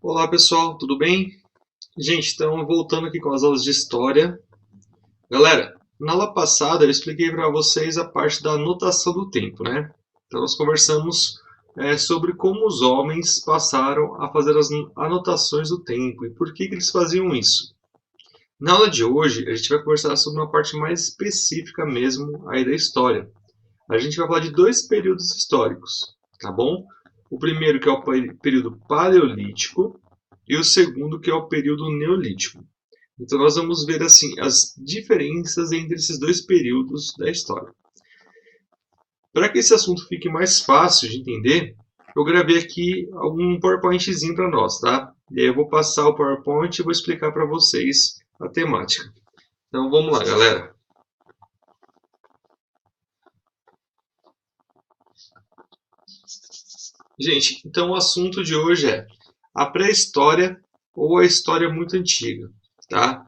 Olá pessoal, tudo bem? Gente, então voltando aqui com as aulas de história. Galera, na aula passada eu expliquei para vocês a parte da anotação do tempo, né? Então nós conversamos sobre como os homens passaram a fazer as anotações do tempo e por que eles faziam isso. Na aula de hoje a gente vai conversar sobre uma parte mais específica mesmo aí da história. A gente vai falar de dois períodos históricos, tá bom? O primeiro que é o período paleolítico e o segundo que é o período neolítico. Então nós vamos ver assim as diferenças entre esses dois períodos da história. Para que esse assunto fique mais fácil de entender, eu gravei aqui um PowerPointzinho para nós, tá? E aí eu vou passar o PowerPoint e vou explicar para vocês a temática. Então vamos lá, galera. Gente, então o assunto de hoje é a pré-história ou a história muito antiga, tá?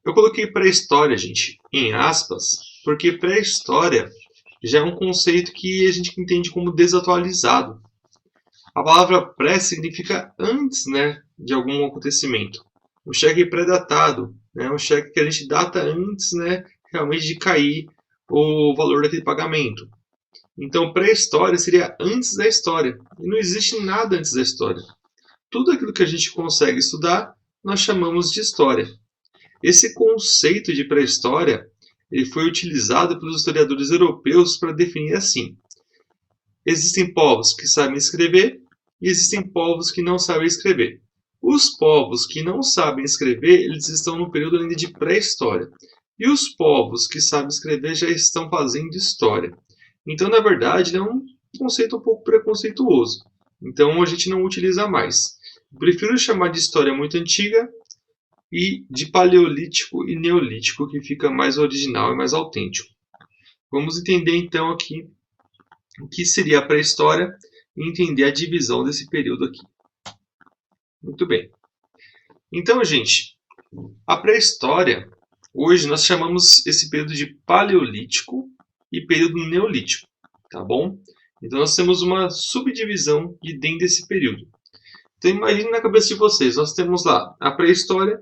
Eu coloquei pré-história, gente, em aspas, porque pré-história já é um conceito que a gente entende como desatualizado. A palavra pré significa antes, né, de algum acontecimento. Um cheque pré-datado, né, um cheque que a gente data antes, né, realmente de cair o valor daquele pagamento. Então, pré-história seria antes da história. E não existe nada antes da história. Tudo aquilo que a gente consegue estudar, nós chamamos de história. Esse conceito de pré-história ele foi utilizado pelos historiadores europeus para definir assim: existem povos que sabem escrever e existem povos que não sabem escrever. Os povos que não sabem escrever, eles estão no período ainda de pré-história. E os povos que sabem escrever já estão fazendo história. Então, na verdade, é um conceito um pouco preconceituoso. Então, a gente não utiliza mais. Eu prefiro chamar de história muito antiga e de paleolítico e neolítico, que fica mais original e mais autêntico. Vamos entender então aqui o que seria a pré-história e entender a divisão desse período aqui. Muito bem. Então, gente, a pré-história, hoje nós chamamos esse período de paleolítico e período neolítico, tá bom? Então nós temos uma subdivisão de dentro desse período. Então imagine na cabeça de vocês, nós temos lá a pré-história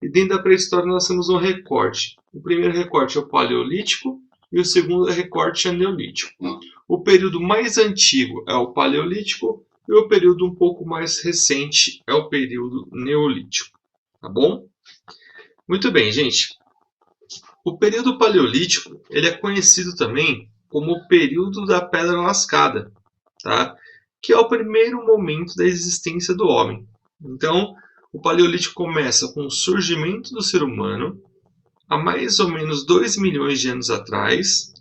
e dentro da pré-história nós temos um recorte. O primeiro recorte é o paleolítico e o segundo recorte é o neolítico. O período mais antigo é o paleolítico e o período um pouco mais recente é o período neolítico. Tá bom? Muito bem, gente. O período paleolítico ele é conhecido também como o período da pedra lascada, tá? Que é o primeiro momento da existência do homem. Então, o paleolítico começa com o surgimento do ser humano há mais ou menos 2 milhões de anos atrás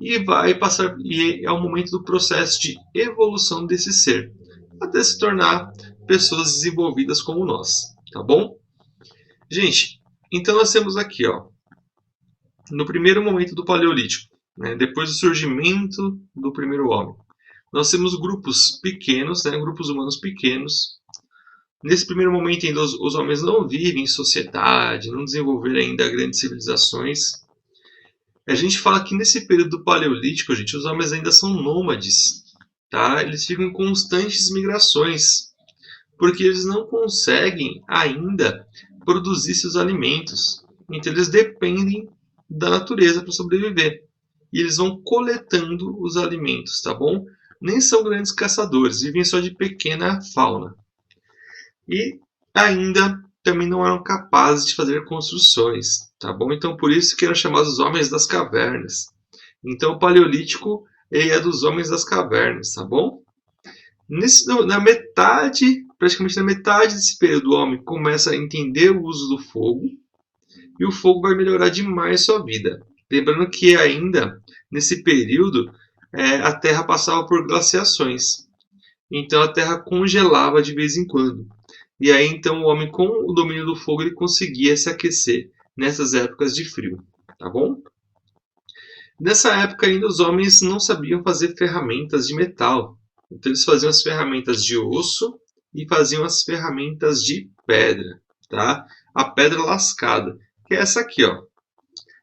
e vai passar e é o momento do processo de evolução desse ser até se tornar pessoas desenvolvidas como nós, tá bom? Gente, então nós temos aqui, ó, no primeiro momento do paleolítico, né, depois do surgimento do primeiro homem, nós temos grupos pequenos, né, grupos humanos pequenos. Nesse primeiro momento ainda os homens não vivem em sociedade, não desenvolveram ainda grandes civilizações. A gente fala que nesse período paleolítico, gente, os homens ainda são nômades, tá? Eles ficam em constantes migrações, porque eles não conseguem ainda produzir seus alimentos. Então eles dependem da natureza para sobreviver. E eles vão coletando os alimentos, tá bom? Nem são grandes caçadores, vivem só de pequena fauna. E ainda também não eram capazes de fazer construções, tá bom? Então por isso que eram chamados homens das cavernas. Então o paleolítico ele é dos homens das cavernas, tá bom? Na metade, praticamente na metade desse período, o homem começa a entender o uso do fogo e o fogo vai melhorar demais sua vida. Lembrando que ainda nesse período a Terra passava por glaciações, então a Terra congelava de vez em quando. E aí então o homem com o domínio do fogo ele conseguia se aquecer nessas épocas de frio, tá bom? Nessa época ainda os homens não sabiam fazer ferramentas de metal. Então eles faziam as ferramentas de osso e faziam as ferramentas de pedra, tá? A pedra lascada, que é essa aqui, ó.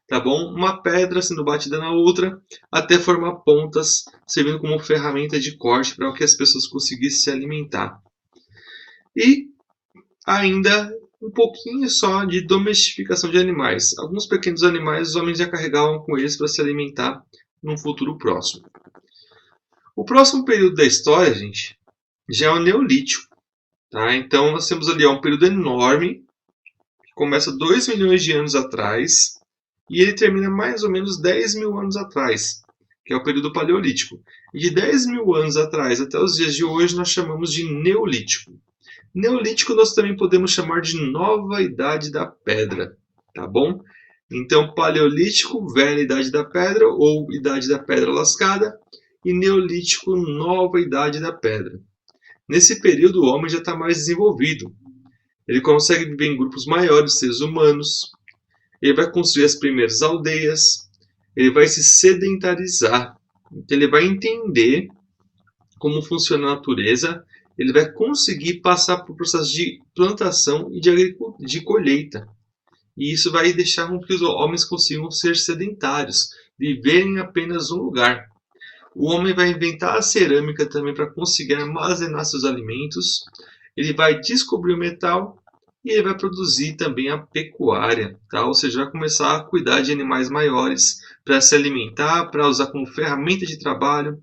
Tá bom? Uma pedra sendo batida na outra até formar pontas, servindo como ferramenta de corte para que as pessoas conseguissem se alimentar. E ainda um pouquinho só de domesticação de animais. Alguns pequenos animais os homens já carregavam com eles para se alimentar num futuro próximo. O próximo período da história, gente, já é o Neolítico. Tá? Então nós temos ali um período enorme, que começa 2 milhões de anos atrás, e ele termina mais ou menos 10 mil anos atrás, que é o período Paleolítico. E de 10 mil anos atrás até os dias de hoje nós chamamos de Neolítico. Neolítico nós também podemos chamar de Nova Idade da Pedra, tá bom? Então, Paleolítico, Velha Idade da Pedra ou Idade da Pedra Lascada, e Neolítico, Nova Idade da Pedra. Nesse período, o homem já está mais desenvolvido. Ele consegue viver em grupos maiores de seres humanos, ele vai construir as primeiras aldeias, ele vai se sedentarizar, então ele vai entender como funciona a natureza, ele vai conseguir passar por processo de plantação e de colheita. E isso vai deixar com que os homens consigam ser sedentários, viverem em apenas um lugar. O homem vai inventar a cerâmica também para conseguir armazenar seus alimentos. Ele vai descobrir o metal e ele vai produzir também a pecuária, tá? Ou seja, vai começar a cuidar de animais maiores para se alimentar, para usar como ferramenta de trabalho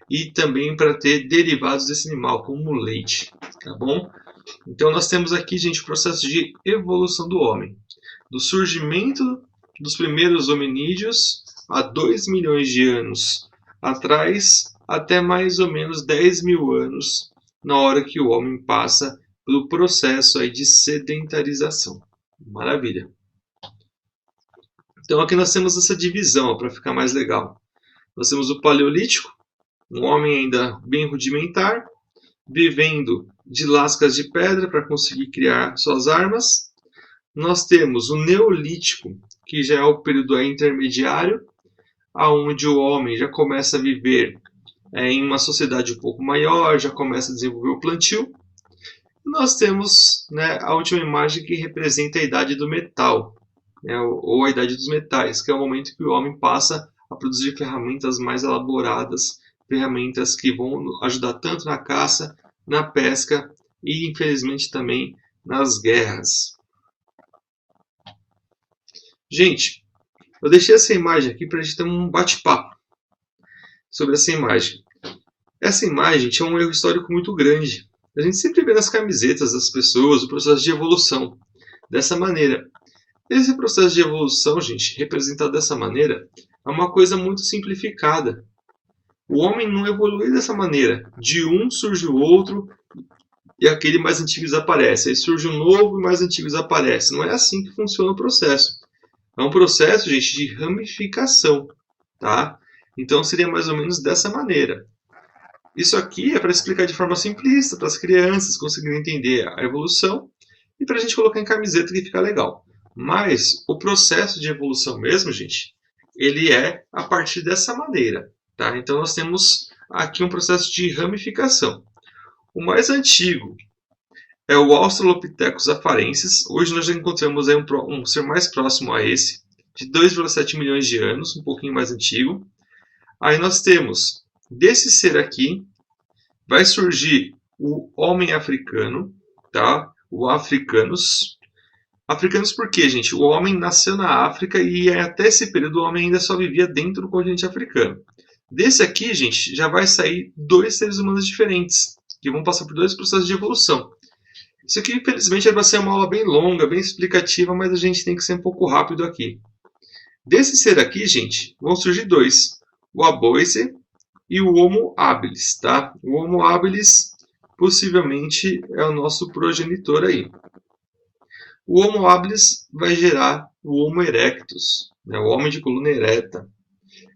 e também para ter derivados desse animal, como leite, tá bom? Então nós temos aqui, gente, o processo de evolução do homem, do surgimento dos primeiros hominídeos há 2 milhões de anos atrás, até mais ou menos 10 mil anos, na hora que o homem passa pelo processo aí de sedentarização. Maravilha! Então aqui nós temos essa divisão, para ficar mais legal. Nós temos o Paleolítico, um homem ainda bem rudimentar, vivendo de lascas de pedra para conseguir criar suas armas. Nós temos o Neolítico, que já é o período intermediário, onde o homem já começa a viver em uma sociedade um pouco maior, já começa a desenvolver o plantio. Nós temos, né, a última imagem que representa a idade do metal, né, ou a idade dos metais, que é o momento que o homem passa a produzir ferramentas mais elaboradas, ferramentas que vão ajudar tanto na caça, na pesca e, infelizmente, também nas guerras. Gente, eu deixei essa imagem aqui para a gente ter um bate-papo sobre essa imagem. Essa imagem tinha um erro histórico muito grande. A gente sempre vê nas camisetas das pessoas o processo de evolução dessa maneira. Esse processo de evolução, gente, representado dessa maneira, é uma coisa muito simplificada. O homem não evolui dessa maneira. De um surge o outro e aquele mais antigo desaparece. Aí surge um novo e mais antigo desaparece. Não é assim que funciona o processo. É um processo, gente, de ramificação, tá? Então seria mais ou menos dessa maneira. Isso aqui é para explicar de forma simplista, para as crianças conseguirem entender a evolução e para a gente colocar em camiseta que fica legal. Mas o processo de evolução mesmo, gente, ele é a partir dessa maneira, tá? Então nós temos aqui um processo de ramificação. O mais antigo é o Australopithecus afarensis. Hoje nós já encontramos aí um ser mais próximo a esse, de 2,7 milhões de anos, um pouquinho mais antigo. Aí nós temos, desse ser aqui, vai surgir o homem africano, tá? O Africanus. Africanos por quê, gente? O homem nasceu na África e até esse período o homem ainda só vivia dentro do continente africano. Desse aqui, gente, já vai sair 2 seres humanos diferentes, que vão passar por 2 processos de evolução. Isso aqui, infelizmente, vai ser uma aula bem longa, bem explicativa, mas a gente tem que ser um pouco rápido aqui. Desse ser aqui, gente, vão surgir 2. O Aboice e o Homo habilis, tá? O Homo habilis possivelmente é o nosso progenitor aí. O Homo habilis vai gerar o Homo erectus, né? O homem de coluna ereta.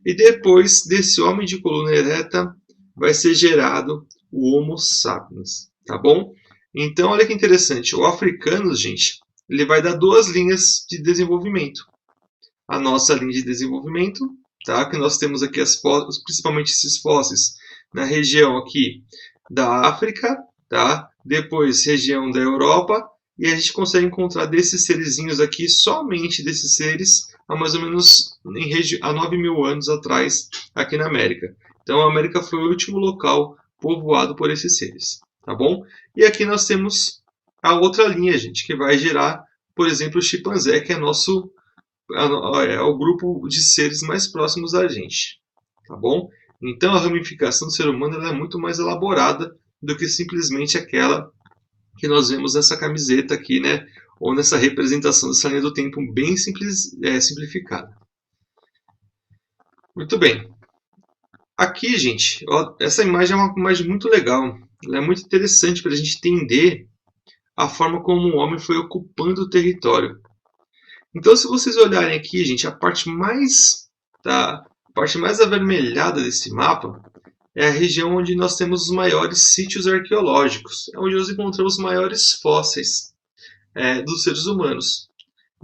E depois desse homem de coluna ereta vai ser gerado o Homo sapiens, tá bom? Então, olha que interessante. O Africanus, gente, ele vai dar 2 linhas de desenvolvimento. A nossa linha de desenvolvimento, tá? Que nós temos aqui principalmente esses fósseis na região aqui da África, tá? Depois região da Europa, e a gente consegue encontrar desses serizinhos aqui, somente desses seres, há mais ou menos há 9 mil anos atrás, aqui na América. Então a América foi o último local povoado por esses seres, tá bom? E aqui nós temos a outra linha, gente, que vai gerar, por exemplo, o chimpanzé, que é é o grupo de seres mais próximos da gente, tá bom? Então a ramificação do ser humano ela é muito mais elaborada do que simplesmente aquela que nós vemos nessa camiseta aqui, né? Ou nessa representação dessa linha do tempo bem simplificada. Muito bem. Aqui, gente, ó, essa imagem é uma imagem muito legal. Ela é muito interessante para a gente entender a forma como o homem foi ocupando o território. Então, se vocês olharem aqui, gente, a parte mais avermelhada desse mapa é a região onde nós temos os maiores sítios arqueológicos, é onde nós encontramos os maiores fósseis dos seres humanos.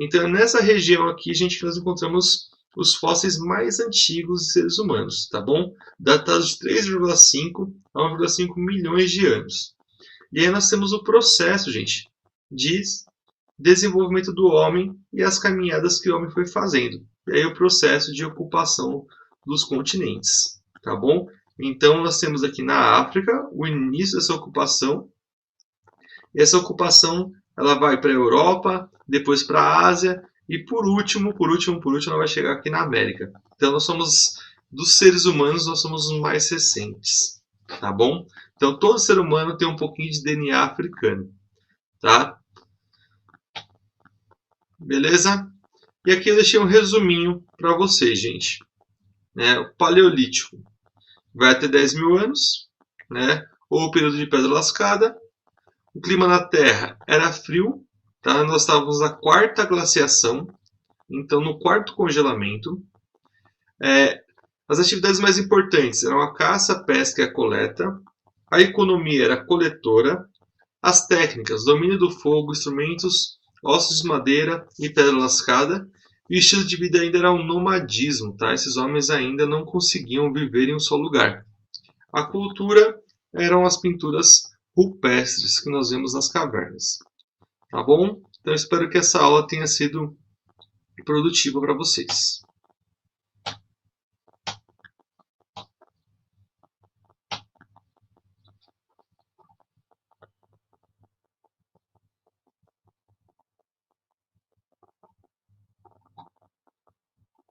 Então, é nessa região aqui, gente, que nós encontramos os fósseis mais antigos de seres humanos, tá bom? Datados de 3,5 a 1,5 milhões de anos. E aí nós temos o processo, gente, de desenvolvimento do homem e as caminhadas que o homem foi fazendo. E aí o processo de ocupação dos continentes, tá bom? Então nós temos aqui na África o início dessa ocupação. E essa ocupação ela vai para a Europa, depois para a Ásia e por último, ela vai chegar aqui na América. Então nós somos dos seres humanos, nós somos os mais recentes, tá bom? Então todo ser humano tem um pouquinho de DNA africano, tá? Beleza? E aqui eu deixei um resuminho para vocês, gente. O Paleolítico vai até 10 mil anos, né? Ou o período de pedra lascada. O clima na Terra era frio, tá? Nós estávamos na quarta glaciação, então no quarto congelamento. As atividades mais importantes eram a caça, a pesca e a coleta. A economia era coletora. As técnicas, domínio do fogo, instrumentos, ossos de madeira e pedra lascada. E o estilo de vida ainda era um nomadismo, tá? Esses homens ainda não conseguiam viver em um só lugar. A cultura eram as pinturas rupestres que nós vemos nas cavernas. Tá bom? Então espero que essa aula tenha sido produtiva para vocês.